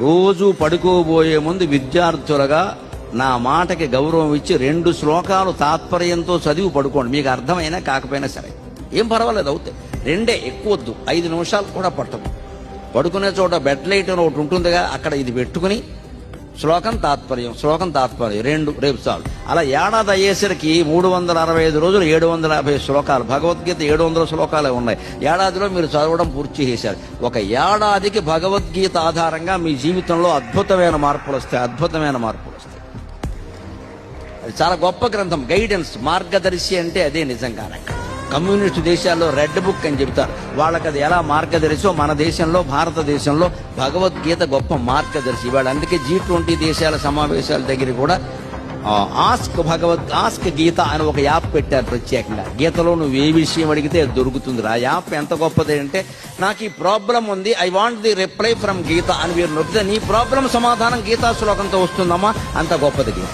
రోజు పడుకోబోయే ముందు విద్యార్థులుగా నా మాటకి గౌరవం ఇచ్చి 2 శ్లోకాలు తాత్పర్యంతో చదివి పడుకోండి. మీకు అర్థమైనా కాకపోయినా సరే ఏం పర్వాలేదు, అవుతాయి. 2 ఎక్కువ వద్దు, 5 నిమిషాలు కూడా పట్టదు. పడుకునే చోట బెడ్ లైట్ అని ఒకటి ఉంటుందిగా, అక్కడ ఇది పెట్టుకుని శ్లోకం తాత్పర్యం 2 రేపు చాలు. అలా ఏడాది అయ్యేసరికి 365 రోజులు 750 శ్లోకాలు, భగవద్గీత 700 శ్లోకాలే ఉన్నాయి. ఏడాదిలో మీరు చదవడం పూర్తి చేశారు. ఒక ఏడాదికి భగవద్గీత ఆధారంగా మీ జీవితంలో అద్భుతమైన మార్పులు వస్తాయి. అది చాలా గొప్ప గ్రంథం. గైడెన్స్, మార్గదర్శి అంటే అదే నిజంగానే. కమ్యూనిస్టు దేశాల్లో రెడ్ బుక్ అని చెబుతారు. వాళ్ళకి అది ఎలా మార్గదర్శో మన దేశంలో, భారతదేశంలో భగవద్గీత గొప్ప మార్గదర్శి. వాళ్ళు అందుకే G20 దేశాల సమావేశాల దగ్గర కూడా ఆస్క్ గీత అని ఒక యాప్ పెట్టారు ప్రత్యేకంగా. గీతలో నువ్వు ఏ విషయం అడిగితే అది దొరుకుతుంది. ఆ యాప్ ఎంత గొప్పది అంటే, నాకు ఈ ప్రాబ్లం ఉంది, I want the reply from Geetha అని మీరు నొక్కితే నీ ప్రాబ్లం సమాధానం గీతా శ్లోకంతో వస్తుందమ్మా. అంత గొప్పది గీత.